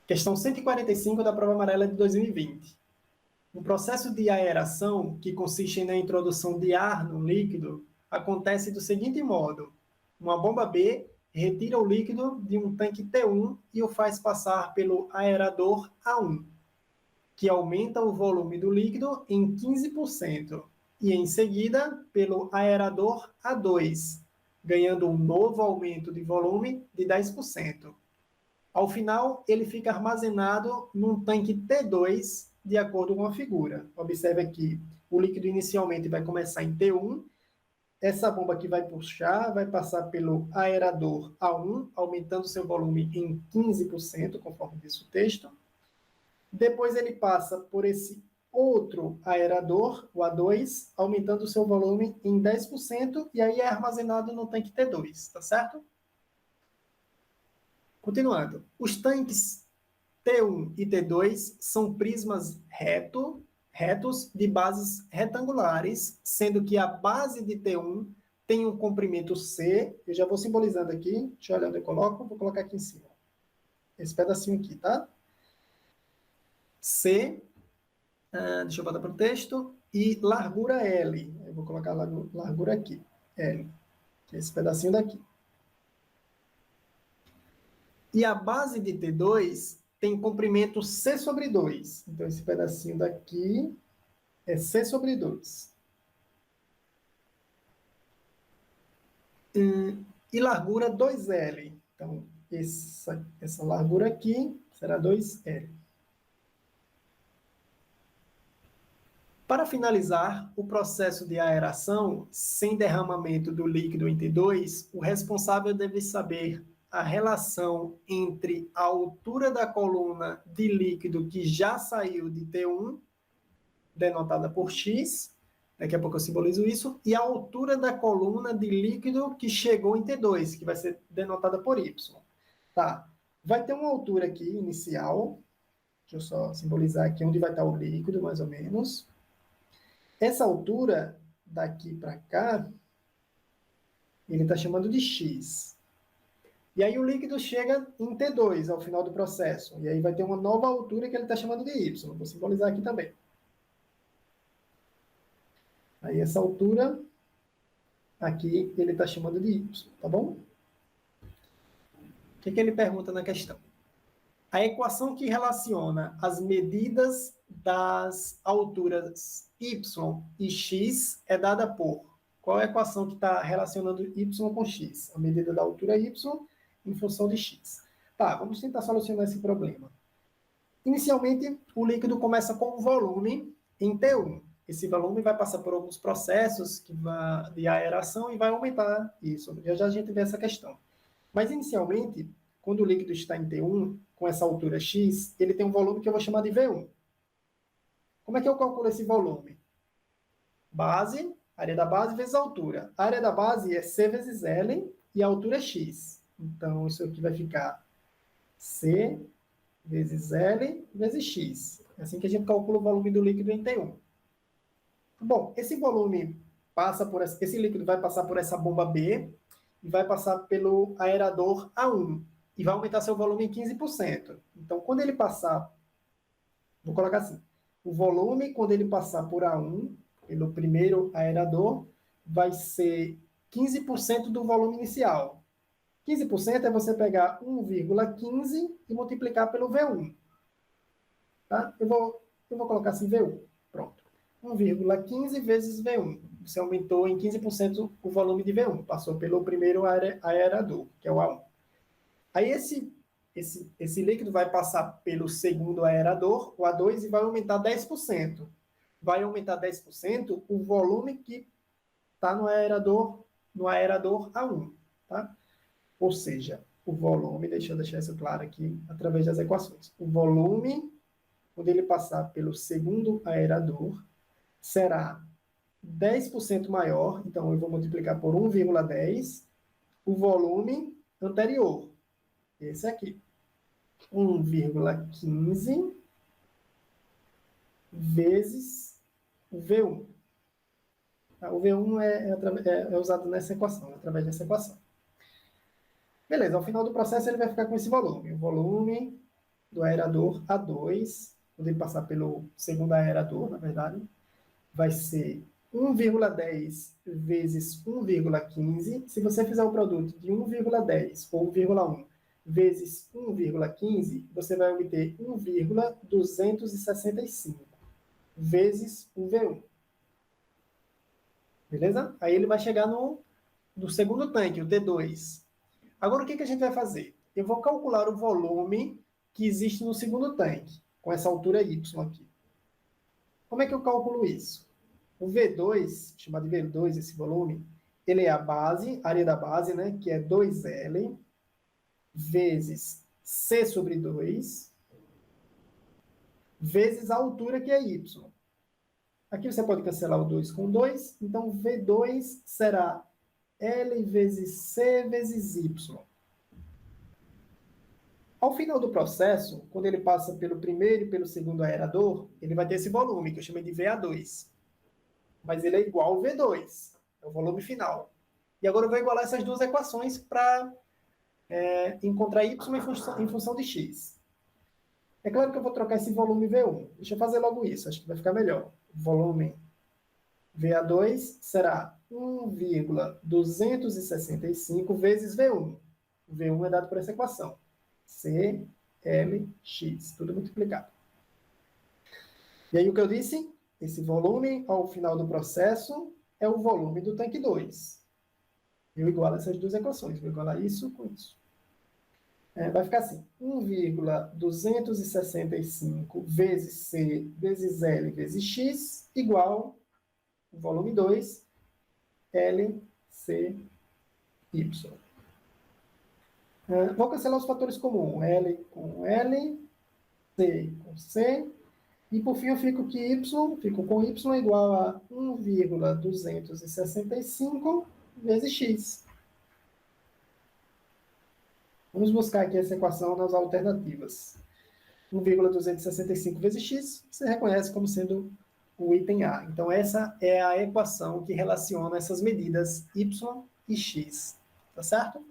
Questão 145 da prova amarela de 2020. Um processo de aeração, que consiste na introdução de ar no líquido, acontece do seguinte modo. Uma bomba B retira o líquido de um tanque T1 e o faz passar pelo aerador A1, que aumenta o volume do líquido em 15%, e em seguida pelo aerador A2, ganhando um novo aumento de volume de 10%. Ao final, ele fica armazenado num tanque T2, de acordo com a figura. Observe aqui, o líquido inicialmente vai começar em T1, essa bomba que vai puxar vai passar pelo aerador A1, aumentando seu volume em 15%, conforme diz o texto. Depois ele passa por esse outro aerador, o A2, aumentando seu volume em 10%, e aí é armazenado no tanque T2, tá certo? Continuando. Os tanques T1 e T2 são prismas retos de bases retangulares, sendo que a base de T1 tem um comprimento C, eu já vou simbolizando aqui, deixa eu olhar onde eu coloco, vou colocar aqui em cima. Esse pedacinho aqui, tá? C, deixa eu botar para o texto, e largura L. Eu vou colocar largura aqui, L, que é esse pedacinho daqui. E a base de T2 tem comprimento C sobre 2. Então, esse pedacinho daqui é C sobre 2. E largura 2L. Então, essa largura aqui será 2L. Para finalizar o processo de aeração, sem derramamento do líquido em T2, o responsável deve saber a relação entre a altura da coluna de líquido que já saiu de T1, denotada por X, daqui a pouco eu simbolizo isso, e a altura da coluna de líquido que chegou em T2, que vai ser denotada por Y. Tá. Vai ter uma altura aqui inicial, deixa eu só simbolizar aqui onde vai estar o líquido, mais ou menos. Essa altura, daqui para cá, ele está chamando de X. E aí o líquido chega em T2 ao final do processo. E aí vai ter uma nova altura que ele está chamando de Y. Vou simbolizar aqui também. Aí essa altura, aqui, ele está chamando de Y, tá bom? O que ele pergunta na questão? A equação que relaciona as medidas das alturas y e x é dada por... Qual é a equação que está relacionando y com x? A medida da altura y em função de x. Tá, vamos tentar solucionar esse problema. Inicialmente, o líquido começa com um volume em T1. Esse volume vai passar por alguns processos de aeração e vai aumentar isso. Já a gente vê essa questão. Mas, inicialmente, quando o líquido está em T1, com essa altura x, ele tem um volume que eu vou chamar de V1. Como é que eu calculo esse volume? Base, área da base vezes a altura. A área da base é C vezes L e a altura é x. Então, isso aqui vai ficar C vezes L vezes x. É assim que a gente calcula o volume do líquido em T1. Bom, esse volume esse líquido vai passar por essa bomba B e vai passar pelo aerador A1 e vai aumentar seu volume em 15%. Então, quando ele passar, vou colocar assim, o volume, quando ele passar por A1, pelo primeiro aerador, vai ser 15% do volume inicial. 15% é você pegar 1,15 e multiplicar pelo V1. Tá? Eu vou colocar assim V1. Pronto. 1,15 vezes V1. Você aumentou em 15% o volume de V1. Passou pelo primeiro aerador, que é o A1. Aí esse líquido vai passar pelo segundo aerador, o A2, e vai aumentar 10%. Vai aumentar 10% o volume que está no aerador A1. Tá? Ou seja, o volume, deixa eu deixar isso claro aqui, através das equações. O volume, quando ele passar pelo segundo aerador, será 10% maior, então eu vou multiplicar por 1,10, o volume anterior, esse aqui, 1,15 vezes o V1. O V1 é usado nessa equação, através dessa equação. Beleza, ao final do processo ele vai ficar com esse volume. O volume do aerador A2, quando ele passar pelo segundo aerador, na verdade, vai ser 1,10 vezes 1,15. Se você fizer o produto de 1,10 ou 1,1 vezes 1,15, você vai obter 1,265 vezes o V1. Beleza? Aí ele vai chegar no segundo tanque, o T2. Agora, o que a gente vai fazer? Eu vou calcular o volume que existe no segundo tanque, com essa altura Y aqui. Como é que eu calculo isso? O V2, chamado de V2, esse volume, ele é a base, a área da base, né, que é 2L, vezes C sobre 2, vezes a altura, que é Y. Aqui você pode cancelar o 2 com 2, então V2 será L vezes C vezes Y. Ao final do processo, quando ele passa pelo primeiro e pelo segundo aerador, ele vai ter esse volume, que eu chamei de VA2. Mas ele é igual ao V2, é o volume final. E agora eu vou igualar essas duas equações para encontrar Y em função de X. É claro que eu vou trocar esse volume V1. Deixa eu fazer logo isso, acho que vai ficar melhor. Volume VA2 será 1,265 vezes V1. O V1 é dado por essa equação. CLX, tudo multiplicado. E aí o que eu disse? Esse volume, ao final do processo, é o volume do tanque 2. Eu igualo essas duas equações. Vou igualar isso com isso. Vai ficar assim, 1,265 vezes C vezes L vezes X igual o volume 2, LCY. Vou cancelar os fatores comuns. L com L, C com C. E por fim eu fico com Y igual a 1,265 vezes X. Vamos buscar aqui essa equação nas alternativas. 1,265 vezes x, você reconhece como sendo o item A. Então, essa é a equação que relaciona essas medidas y e x. Tá certo?